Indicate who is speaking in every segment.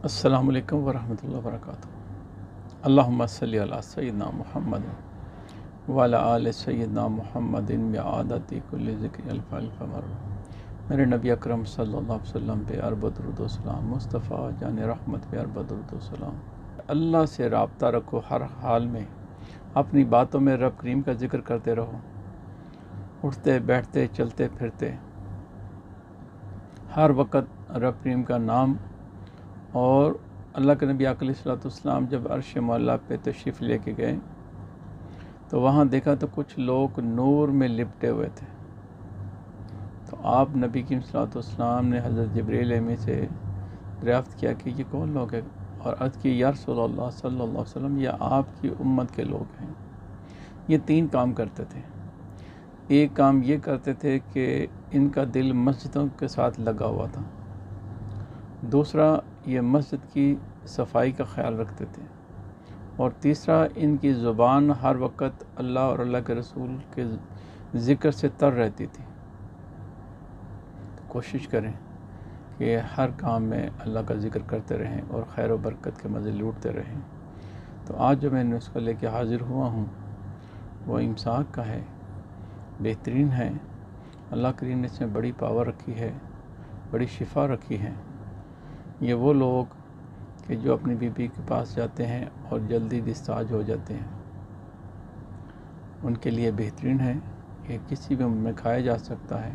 Speaker 1: अस्सलामु अलैकुम वरहमतुल्लाहि वबरकातुहू। अल्लाहुम्मा सल्लि अला सय्यिदिना मुहम्मद व अला आलि सय्यिदिना मुहम्मदिन बिआदति कुल्लि ज़िक्रि अल्फ़ अल्फ़ मर्रा। मेरे नबी अकरम सल्लल्लाहु अलैहि वसल्लम पे अरब दुरूद व सलाम, मुस्तफ़ा जान रहमत पे अरब दुरूद व सलाम। अल्लाह से राब्ता रखो, हर हाल में अपनी बातों में रब करीम का ज़िक्र करते रहो, उठते बैठते चलते फिरते हर वक़्त रब करीम का नाम। और अल्लाह के नबी अलैहिस्सलाम जब अर्श मौला पे तशरीफ़ लेके गए तो वहाँ देखा तो कुछ लोग नूर में लिपटे हुए थे। तो आप नबी की अलैहिस्सलाम ने हज़रत जिब्रील अमीन से दरियाफ़्त किया कि ये कौन लोग हैं, और अर्ज़ की या रसूलल्लाह सल्लल्लाहु अलैहि वसल्लम, ये आपकी उम्मत के लोग हैं। ये तीन काम करते थे। एक काम ये करते थे कि इनका दिल मस्जिदों के साथ लगा हुआ था। दूसरा, ये मस्जिद की सफाई का ख्याल रखते थे। और तीसरा, इनकी ज़ुबान हर वक्त अल्लाह और अल्लाह के रसूल के ज़िक्र से तर रहती थी। तो कोशिश करें कि हर काम में अल्लाह का ज़िक्र करते रहें और खैर व बरकत के मज़े लूटते रहें। तो आज जो मैं नुस्खा लेके हाज़िर हुआ हूँ वो इमसाक का है, बेहतरीन है। अल्लाह करीम ने इसमें बड़ी पावर रखी है, बड़ी शिफा रखी है। ये वो लोग कि जो अपनी बीबी के पास जाते हैं और जल्दी डिस्चार्ज हो जाते हैं, उनके लिए बेहतरीन है। ये किसी भी उम्र में खाया जा सकता है।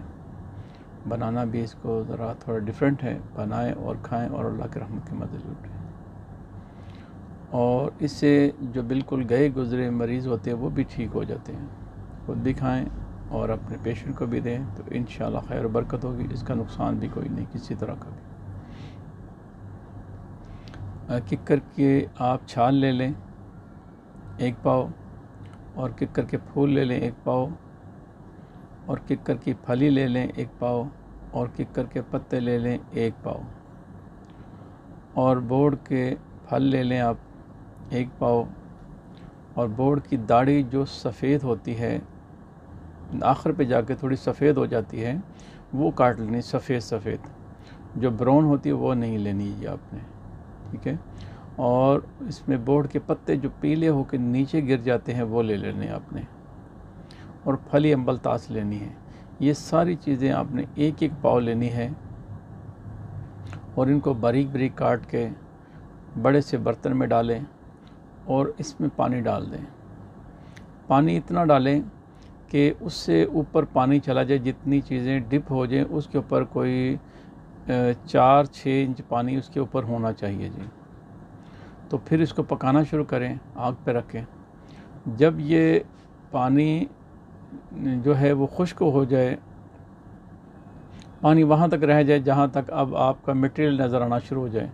Speaker 1: बनाना भी इसको ज़रा थोड़ा डिफरेंट है, बनाएं और खाएं और अल्लाह की रहमत के मज़े लूटें। और इससे जो बिल्कुल गए गुज़रे मरीज़ होते हैं वो भी ठीक हो जाते हैं। खुद भी खाएं और अपने पेशेंट को भी दें, तो इंशाअल्लाह खैर और बरकत होगी। इसका नुकसान भी कोई नहीं किसी तरह का भी। किक्कर के आप छाल ले लें 1 पाव, और किक्कर के फूल ले लें 1 पाव, और किक्कर की फली ले लें 1 पाव, और किक्कर के पत्ते ले लें 1 पाव, और बोड़ के फल ले लें आप 1 पाव, और बोड़ की दाढ़ी जो सफ़ेद होती है, आखिर पे जाके थोड़ी सफ़ेद हो जाती है, वो काट लेनी। सफ़ेद जो ब्राउन होती है वो नहीं लेनी है आपने, ठीक है। और इसमें बोड़ के पत्ते जो पीले होकर नीचे गिर जाते हैं वो ले लेने आपने, और फली अम्बलतास लेनी है। ये सारी चीज़ें आपने 1-1 पाव लेनी है, और इनको बारीक बारीक काट के बड़े से बर्तन में डालें और इसमें पानी डाल दें। पानी इतना डालें कि उससे ऊपर पानी चला जाए, जितनी चीज़ें डिप हो जाएं उसके ऊपर कोई 4-6 इंच पानी उसके ऊपर होना चाहिए जी। तो फिर इसको पकाना शुरू करें, आग पे रखें। जब ये पानी जो है वो खुश्क हो जाए, पानी वहाँ तक रह जाए जहाँ तक अब आपका मटेरियल नज़र आना शुरू हो जाए,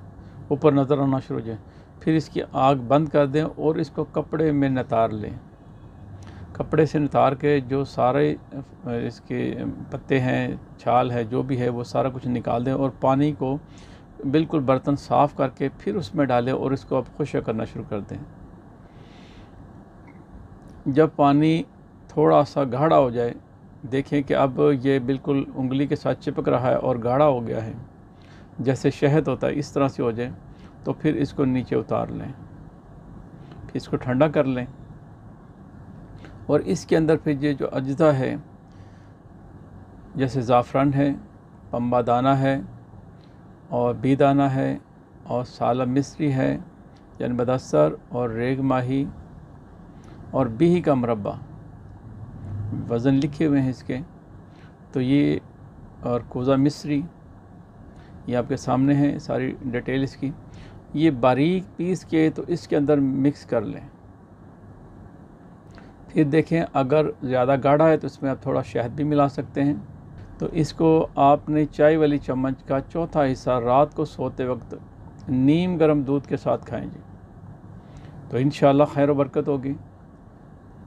Speaker 1: ऊपर नज़र आना शुरू हो जाए, फिर इसकी आग बंद कर दें और इसको कपड़े में नितार लें। कपड़े से नितार के जो सारे इसके पत्ते हैं, छाल है, जो भी है वो सारा कुछ निकाल दें, और पानी को बिल्कुल बर्तन साफ़ करके फिर उसमें डालें और इसको अब खुश्क करना शुरू कर दें। जब पानी थोड़ा सा गाढ़ा हो जाए, देखें कि अब ये बिल्कुल उंगली के साथ चिपक रहा है और गाढ़ा हो गया है, जैसे शहद होता है इस तरह से हो जाए, तो फिर इसको नीचे उतार लें, फिर इसको ठंडा कर लें। और इसके अंदर फिर ये जो अज्जा है, जैसे ज़ाफ़रान है, पम्बा दाना है, और बी दाना है, और साला मिस्री है यानी बदस्तर, और रेग माही, और बिही का मुरब्बा, वज़न लिखे हुए हैं इसके। तो ये, और कोज़ा मिस्री, ये आपके सामने है सारी डिटेल इसकी। ये बारीक पीस के तो इसके अंदर मिक्स कर लें। फिर देखें अगर ज़्यादा गाढ़ा है तो इसमें आप थोड़ा शहद भी मिला सकते हैं। तो इसको आपने चाय वाली चम्मच का 1/4 हिस्सा रात को सोते वक्त नीम गर्म दूध के साथ खाएं जी। तो इंशाअल्लाह खैर व बरकत होगी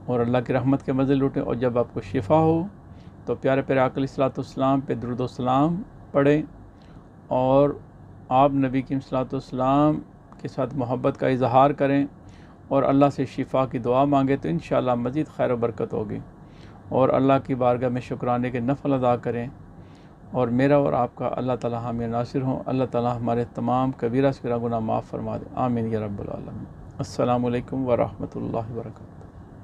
Speaker 1: और अल्लाह की रहमत के मज़े लूटें। और जब आपको शिफा हो तो प्यारे प्यारे आका अलैहिस्सलाम पे दुरूद व सलाम पढ़ें, और आप नबी की अलैहिस्सलाम के साथ मोहब्बत का इजहार करें, और अल्लाह से शिफा की दुआ मांगे। तो इंशाअल्लाह मज़ीद खैर व बरकत होगी। और अल्लाह की बारगाह में शुक्राने के नफ़ल अदा करें, और मेरा और आपका अल्लाह ताला हामी नासिर हों। अल्लाह ताला हमारे तमाम कबीरा सगीरा गुनाह माफ़ फरमा दे। आमीन या रब्बल आलमीन। अस्सलामु अलैकुम व रहमतुल्लाहि व बरकातहू।